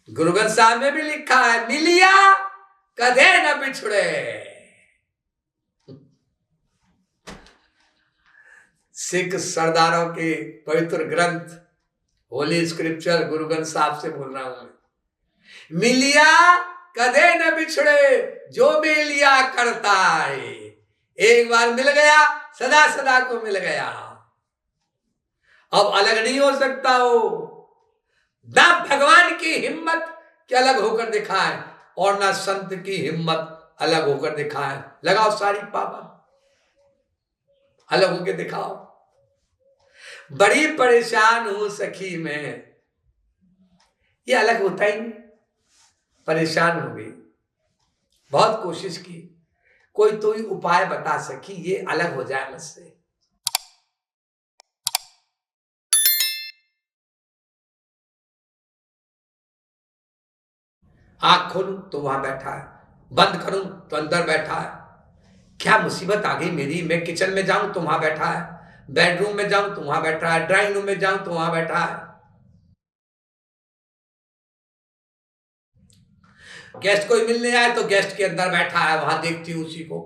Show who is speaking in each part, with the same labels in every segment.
Speaker 1: गुरु ग्रंथ साहब में भी लिखा है, मिलिया कदे न बिछड़े। सिख सरदारों के पवित्र ग्रंथ होली स्क्रिप्चर गुरु ग्रंथ साहब से बोल रहा हूं मैं। मिलिया कदे न बिछड़े, जो मिलिया करता है। एक बार मिल गया, सदा सदा को मिल गया, अब अलग नहीं हो सकता हो। ना भगवान की हिम्मत कि अलग होकर दिखाए, और ना संत की हिम्मत अलग होकर दिखाए। लगाओ सारी पाबंद, अलग होकर दिखाओ। बड़ी परेशान हूं सखी में, ये अलग होता ही नहीं। परेशान हो गई, बहुत कोशिश की, कोई तो ही उपाय बता सकी ये अलग हो जाए मुझसे। आंख खोलूं तो वहां बैठा है, बंद करूं तो अंदर बैठा है। क्या मुसीबत आ गई मेरी। मैं किचन में जाऊं तो वहां बैठा है, बेडरूम में जाऊं तो वहां बैठा है, ड्राइंग रूम में जाऊं तो वहां बैठा है। गेस्ट कोई मिलने आए तो गेस्ट के अंदर बैठा है, वहां देखती हूं उसी को।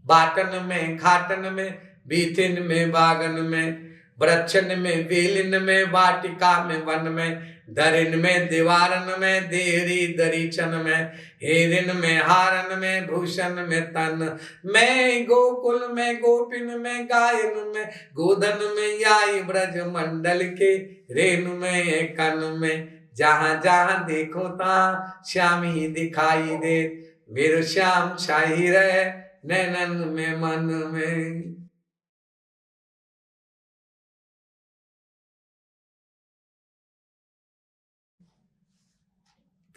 Speaker 1: बाटन में, खाटन में, बीथिन में, बागन में, वृक्षन में, बेलिन में, वाटिका में, वन में, दरिन में, दीवारन में, देरी दरीचन में, हेरिन में, हारन में, भूषण में, तन में, गोकुल में, गोपिन में, गायन में, गोधन में, याई ब्रज मंडल के, रेणु में, कन में, जहां जहां देखो तहां श्याम ही दिखाई दे। मेरे श्याम छाई रहे नैनन में, मन में।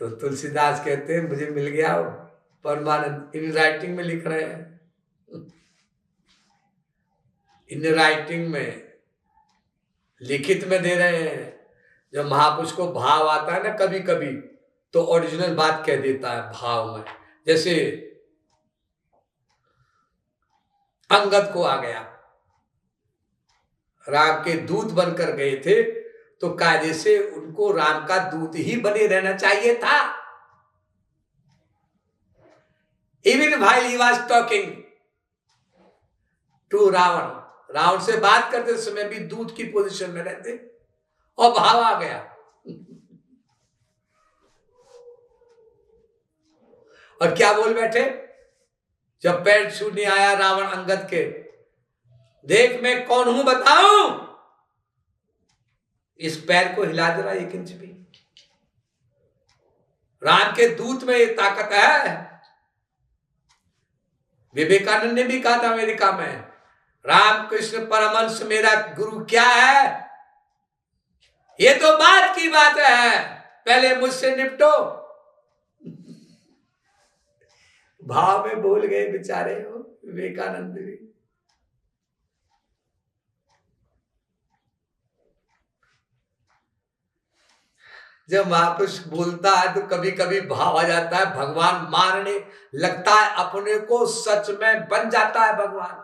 Speaker 1: तो तुलसीदास कहते हैं मुझे मिल गया हो परमानंद। इन राइटिंग में लिख रहे हैं, इन राइटिंग में, लिखित में दे रहे हैं। जब महापुरुष को भाव आता है ना कभी कभी, तो ओरिजिनल बात कह देता है भाव में। जैसे अंगद को आ गया, राम के दूत बनकर गए थे, तो कायदे से उनको राम का दूत ही बने रहना चाहिए था। Even while he was talking to Ravan, Ravan से बात करते समय भी दूत की पोजीशन में रहते, और भाव आ गया। और क्या बोल बैठे जब पैर छूने आया रावण अंगद के, देख मैं कौन हूं बताऊं, इस पैर को हिला देना 1 इंच भी। राम के दूत में ये ताकत है। विवेकानंद ने भी कहा था अमेरिका में, रामकृष्ण परमहंस मेरा गुरु क्या है, ये तो बात की बात है, पहले मुझसे निपटो। भाव में भूल गए बेचारे हो विवेकानंद भी। जब महापुरुष बोलता है तो कभी कभी भाव आ जाता है, भगवान मारने लगता है अपने को, सच में बन जाता है भगवान।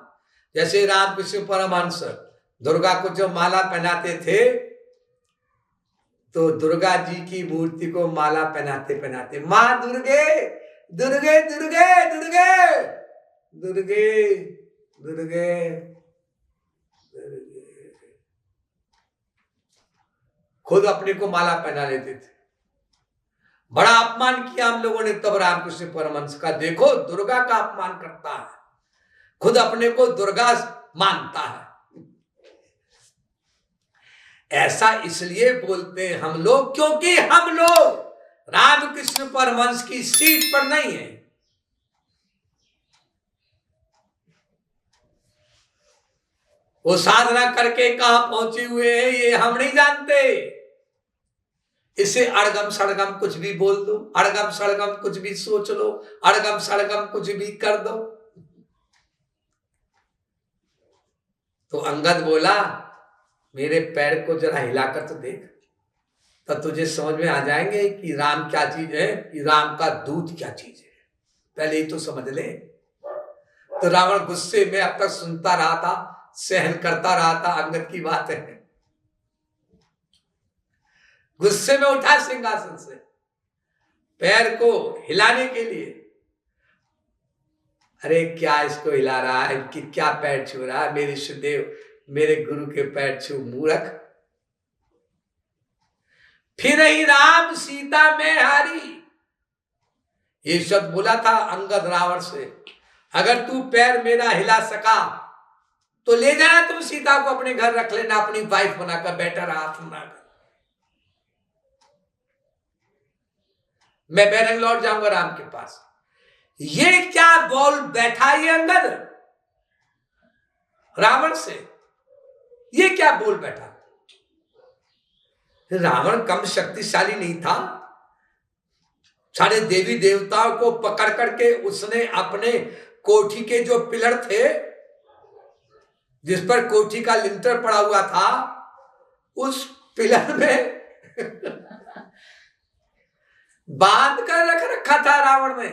Speaker 1: जैसे रामकृष्ण परमहंस दुर्गा को जो माला पहनाते थे, तो दुर्गा जी की मूर्ति को माला पहनाते पहनाते मां दुर्गे दुर्गे दुर्गे दुर्गे दुर्गे दुर्गे दुर्गे, खुद अपने को माला पहना लेते थे। बड़ा अपमान किया हम लोगों ने तब रामकृष्ण परमहंस का। देखो दुर्गा का अपमान करता है, खुद अपने को दुर्गा मानता है। ऐसा इसलिए बोलते हैं हम लोग क्योंकि हम लोग रामकृष्ण परमहंस की सीट पर नहीं है। वो साधना करके कहां पहुंचे हुए हैं ये हम नहीं जानते। इसे अड़गम सड़गम कुछ भी बोल दो, अड़गम सड़गम कुछ भी सोच लो, अड़गम सड़गम कुछ भी कर दो। तो अंगद बोला मेरे पैर को जरा हिलाकर तो देख, तब तुझे समझ में आ जाएंगे कि राम क्या चीज है, कि राम का दूत क्या चीज है। पहले ही तो समझ ले। तो रावण गुस्से में अब तक सुनता रहा था, सहन करता रहा था अंगद की बात है। गुस्से में उठा सिंहासन से पैर को हिलाने के लिए। अरे क्या इसको हिला रहा है, कि क्या पैर छू रहा है, मेरे सुदेव मेरे गुरु के पैर छू मूर्ख। फिर ही राम सीता में हारी, ये शब्द बोला था अंगद रावण से, अगर तू पैर मेरा हिला सका तो ले जाना, तुम सीता को अपने घर रख लेना, अपनी वाइफ बनाकर, बेटर हाथ बनाकर, मैं बैरंग लौट जाऊंगा राम के पास। ये क्या बोल बैठा ये अंगद रावण से, ये क्या बोल बैठा। रावण कम शक्तिशाली नहीं था, सारे देवी देवताओं को पकड़ करके उसने अपने कोठी के जो पिलर थे, जिस पर कोठी का लिंटर पड़ा हुआ था, उस पिलर में बांध कर रख रखा था रावण ने।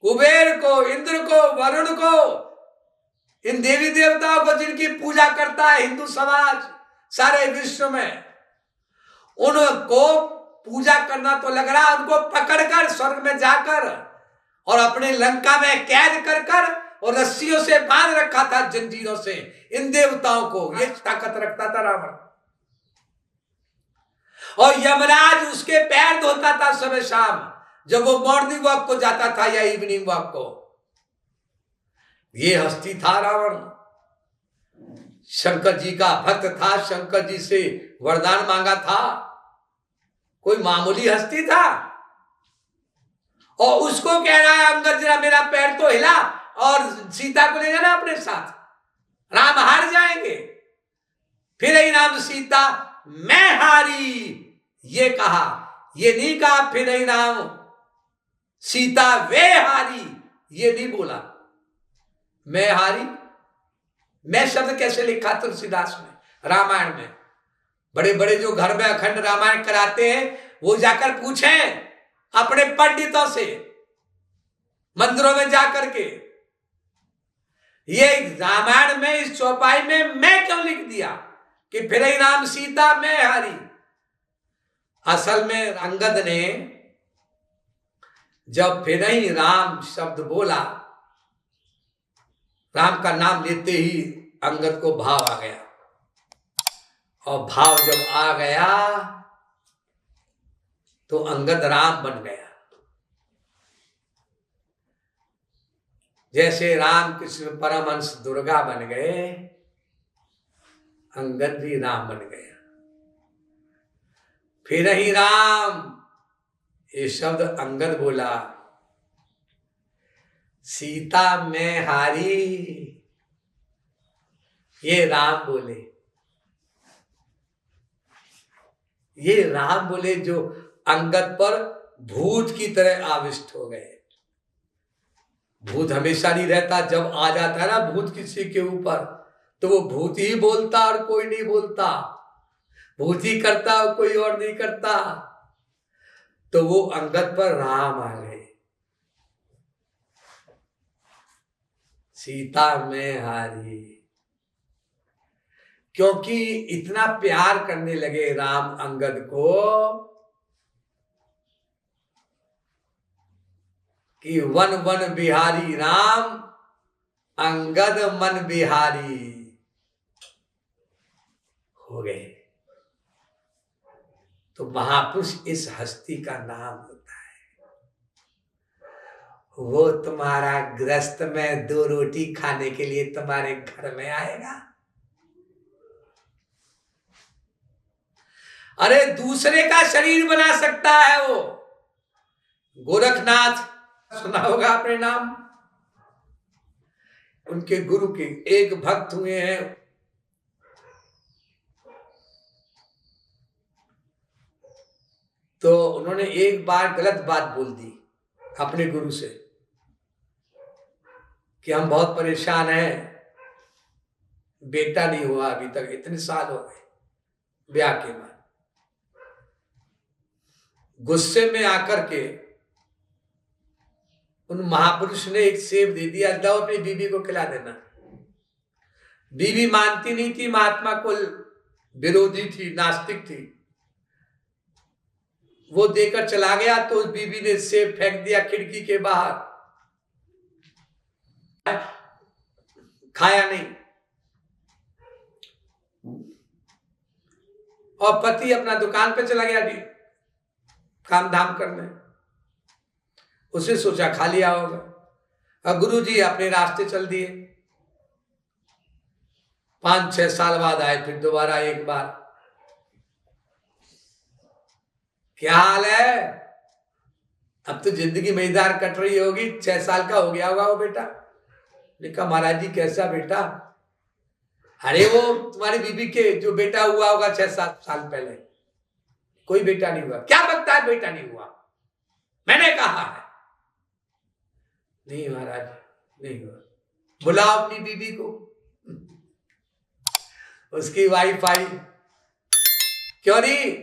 Speaker 1: कुबेर को, इंद्र को, वरुण को, इन देवी देवताओं को जिनकी पूजा करता है हिंदू समाज सारे विश्व में, उनको पूजा करना तो लग रहा, उनको पकड़कर स्वर्ग में जाकर और अपने लंका में कैद कर कर और रस्सियों से बांध रखा था, जंजीरों से, इन देवताओं को। ये ताकत रखता था रावण। और यमराज उसके पैर धोता था सुबह शाम, जब वो मॉर्निंग वॉक को जाता था या इवनिंग वॉक को। ये हस्ती था रावण। शंकर जी का भक्त था, शंकर जी से वरदान मांगा था, कोई मामूली हस्ती था। और उसको कह रहा है अंगद जरा मेरा पैर तो हिला और सीता को ले जाना अपने साथ, राम हार जाएंगे। फिर ही राम सीता मैं हारी ये कहा, ये नहीं कहा फिर ही राम सीता वे हारी, ये नहीं बोला। मैं हारी, मैं शब्द कैसे लिखा तुलसीदास ने रामायण में। बड़े बड़े जो घर में अखंड रामायण कराते हैं वो जाकर पूछें अपने पंडितों से, मंदिरों में जाकर के, ये रामायण में इस चौपाई में मैं क्यों लिख दिया कि फिर ही राम सीता मैं हारी। असल में अंगद ने जब फिर ही राम शब्द बोला, राम का नाम लेते ही अंगद को भाव आ गया। और भाव जब आ गया तो अंगद राम बन गया। जैसे राम कृष्ण परमहंस दुर्गा बन गए, अंगद भी राम बन गया। फिर ही राम ये शब्द अंगद बोला, सीता मैं हारी, ये राम बोले। ये राम बोले जो अंगद पर भूत की तरह आविष्ट हो गए। भूत हमेशा नहीं रहता, जब आ जाता है ना भूत किसी के ऊपर तो वो भूत ही बोलता और कोई नहीं बोलता, भूत ही करता और कोई और नहीं करता। तो वो अंगद पर राम आ गए, सीता में हारी, क्योंकि इतना प्यार करने लगे राम अंगद को कि वन वन बिहारी राम, अंगद मन बिहारी हो गए। तो महापुरुष इस हस्ती का नाम होता है। वो तुम्हारा गृहस्थ में 2 रोटी खाने के लिए तुम्हारे घर में आएगा। अरे दूसरे का शरीर बना सकता है वो। गोरखनाथ सुना होगा अपने नाम, उनके गुरु के एक भक्त हुए हैं। तो उन्होंने एक बार गलत बात बोल दी अपने गुरु से कि हम बहुत परेशान हैं, बेटा नहीं हुआ अभी तक, इतने साल हो गए ब्याह के बाद। गुस्से में आकर के उन महापुरुष ने एक सेब दे दिया, जाओ अपनी बीवी को खिला देना। बीवी मानती नहीं थी, महात्मा को विरोधी थी, नास्तिक थी। वो देकर चला गया तो उस बीबी ने सेब फेंक दिया खिड़की के बाहर, खाया नहीं। और पति अपना दुकान पे चला गया काम धाम करने, उसे सोचा खा लिया होगा। और गुरुजी अपने रास्ते चल दिए। 5-6 साल बाद आए फिर दोबारा एक बार, क्या हाल है? अब तो जिंदगी मजेदार कट रही होगी, 6 साल का हो गया होगा वो बेटा। लिखा महाराज जी कैसा बेटा? अरे वो तुम्हारी बीबी के जो बेटा हुआ होगा 6-7 साल पहले, कोई बेटा नहीं हुआ। क्या लगता है बेटा नहीं हुआ? मैंने कहा है नहीं महाराज नहीं हुआ। बुलाओ अपनी बीबी को। उसकी वाइफ आई, क्यों नहीं?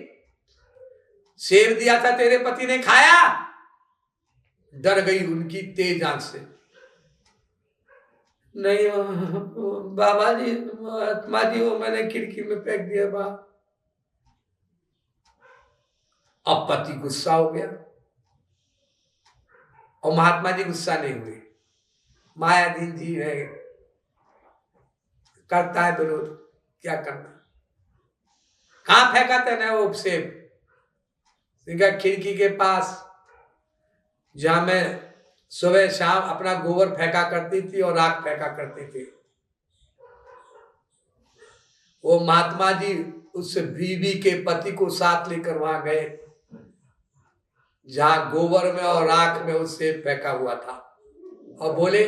Speaker 1: सेब दिया था तेरे पति ने, खाया? डर गई उनकी तेज आंख से। नहीं बाबा जी, महात्मा जी, वो मैंने खिड़की में फेंक दिया बा। अब पति गुस्सा हो गया और महात्मा जी गुस्सा नहीं हुए। मायाधीन जी है, करता है विरोध, क्या करना। कहां फेंका तेने वो सेब? खिड़की के पास, जहां मैं सुबह शाम अपना गोबर फेंका करती थी और राख फेंका करती थी। वो महात्मा जी उस बीवी के पति को साथ लेकर वहां गए जहां गोबर में और राख में उससे फेंका हुआ था, और बोले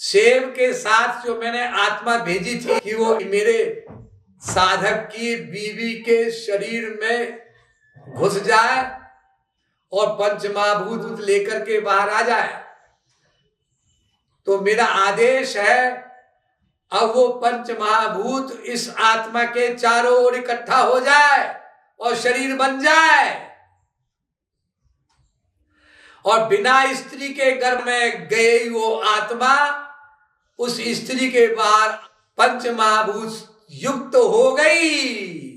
Speaker 1: सेब के साथ जो मैंने आत्मा भेजी थी कि वो मेरे साधक की बीवी के शरीर में घुस जाए और पंचमहाभूत लेकर के बाहर आ जाए, तो मेरा आदेश है अब वो पंचमहाभूत इस आत्मा के चारों ओर इकट्ठा हो जाए और शरीर बन जाए, और बिना स्त्री के गर्भ में गई वो आत्मा उस स्त्री के बाहर पंचमहाभूत युक्त हो गई,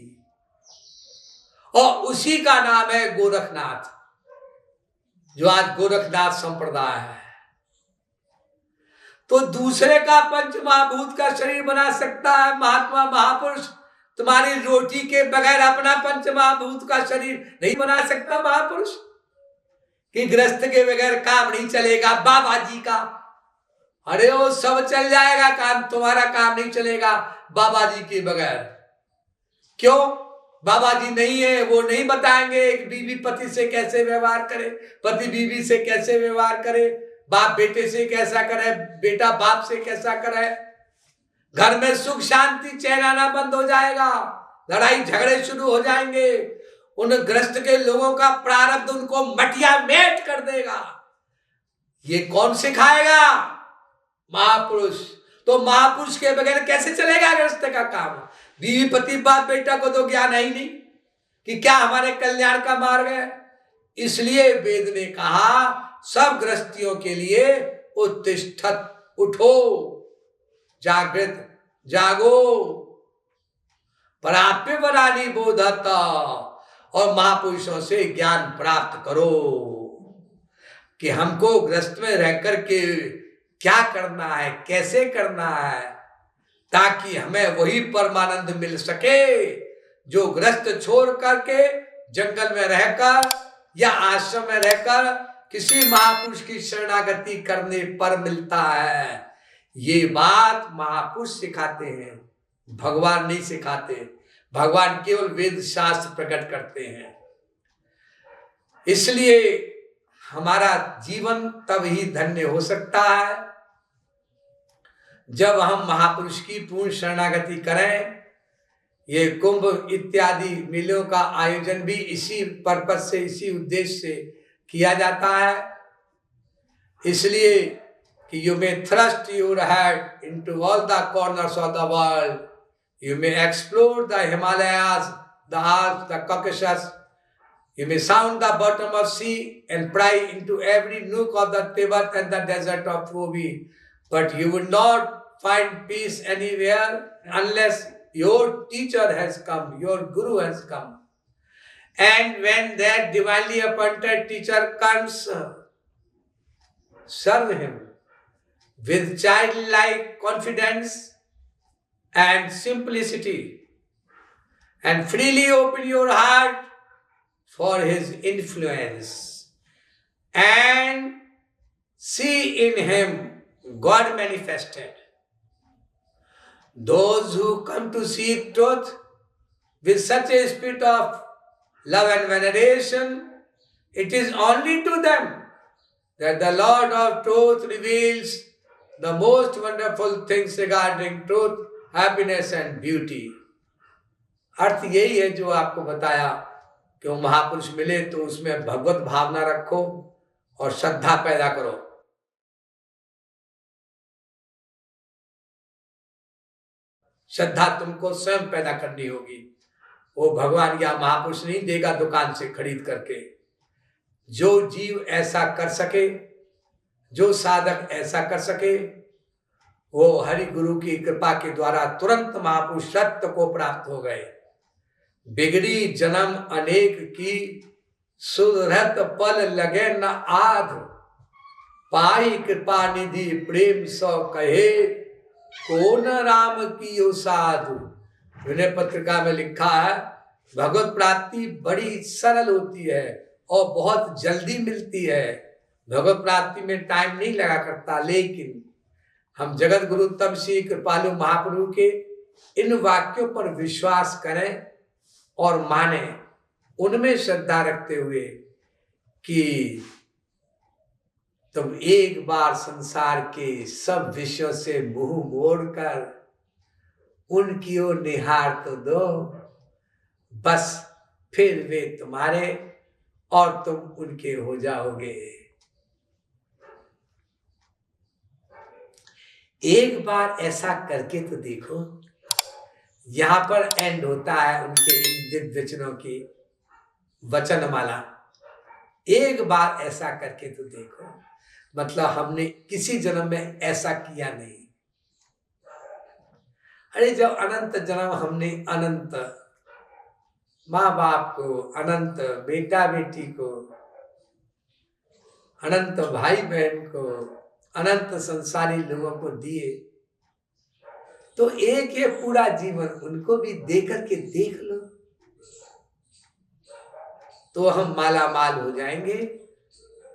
Speaker 1: और उसी का नाम है गोरखनाथ, जो आज गोरखनाथ संप्रदाय है। तो दूसरे का पंचमहाभूत का शरीर बना सकता है महात्मा महापुरुष, तुम्हारी रोटी के बगैर अपना पंचमहाभूत का शरीर नहीं बना सकता महापुरुष? कि गृहस्थ के बगैर काम नहीं चलेगा बाबा जी का? अरे वो सब चल जाएगा काम, तुम्हारा काम नहीं चलेगा बाबा जी के बगैर। क्यों? बाबा जी नहीं है, वो नहीं बताएंगे एक बीवी पति से कैसे व्यवहार करे, पति बीवी से कैसे व्यवहार करे, बाप बेटे से कैसा करे, बेटा बाप से कैसा करे। घर में सुख शांति चैन आना बंद हो जाएगा, लड़ाई झगड़े शुरू हो जाएंगे, उन ग्रस्त के लोगों का प्रारब्ध उनको मटिया मेट कर देगा। ये कौन सिखाएगा? महापुरुष। तो महापुरुष के बगैर कैसे चलेगा ग्रस्त का काम? बीवी पति बाप बेटा को तो ज्ञान है ही नहीं कि क्या हमारे कल्याण का मार्ग है। इसलिए वेद ने कहा सब गृहस्थियों के लिए उत्तिष्ठत, उठो, जागृत, जागो, प्राप्य वरानी बोधत, और महापुरुषों से ज्ञान प्राप्त करो कि हमको गृहस्थ में रह करके क्या करना है, कैसे करना है, ताकि हमें वही परमानंद मिल सके जो गृहस्थ छोड़ करके जंगल में रहकर या आश्रम में रहकर किसी महापुरुष की शरणागति करने पर मिलता है। ये बात महापुरुष सिखाते हैं, भगवान नहीं सिखाते। भगवान केवल वेद शास्त्र प्रकट करते हैं। इसलिए हमारा जीवन तब ही धन्य हो सकता है जब हम महापुरुष की पूर्ण शरणागति करें। ये कुंभ इत्यादि मेलों का आयोजन भी इसी पर्पज से, इसी उद्देश्य से किया जाता है, इसलिए कि you may thrust your head into all the corners of the world. You may explore the Himalayas, the Alps, the Caucasus. You may sound the bottom of sea and pry into every nook of the Tibet and the desert of Gobi. But you will not find peace anywhere unless your teacher has come, your guru has come. And when that divinely appointed teacher comes, serve him with childlike confidence and simplicity, and freely open your heart for his influence, and see in him God manifested. Those who come to seek truth with such a spirit of love and veneration, it is only to them that the Lord of truth reveals the most wonderful things regarding truth, happiness and beauty. अर्थ यही है जो आपको बताया कि वो महापुरुष मिले तो उसमें भगवत भावना रखो और श्रद्धा पैदा करो। श्रद्धा तुमको स्वयं पैदा करनी होगी। वो भगवान या महापुरुष नहीं देगा दुकान से खरीद करके। जो जीव ऐसा कर सके, जो साधक ऐसा कर सके, वो हरि गुरु की कृपा के द्वारा तुरंत महापुरुष सत्य को प्राप्त हो गए। बिगड़ी जन्म अनेक की, सुधरत पल लगे न आध, पाई कृपा निधि प्रेम सौ कहे, कौन राम की यो साधु। विनय पत्रिका में लिखा है भगवत प्राप्ति बड़ी सरल होती है और बहुत जल्दी मिलती है। भगवत प्राप्ति में टाइम नहीं लगा करता, लेकिन हम जगत गुरु तम श्री कृपालु महाप्रभु के इन वाक्यों पर विश्वास करें और माने, उनमें श्रद्धा रखते हुए कि तुम एक बार संसार के सब विषयों से मुंह मोड़कर उनकी ओर निहार तो दो, बस फिर वे तुम्हारे और तुम उनके हो जाओगे। एक बार ऐसा करके तो देखो। यहां पर एंड होता है उनके इन दिव्य वचनों की वचनमाला। एक बार ऐसा करके तो देखो, मतलब हमने किसी जन्म में ऐसा किया नहीं। अरे जब अनंत जन्म हमने अनंत माँ बाप को, अनंत बेटा बेटी को, अनंत भाई बहन को, अनंत संसारी लोगों को दिए, तो एक ये पूरा जीवन उनको भी देकर के देख लो, तो हम माला माल हो जाएंगे।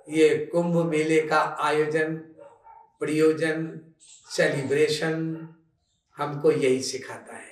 Speaker 1: ये कुंभ मेले का आयोजन, प्रयोजन, सेलिब्रेशन हमको यही सिखाता है।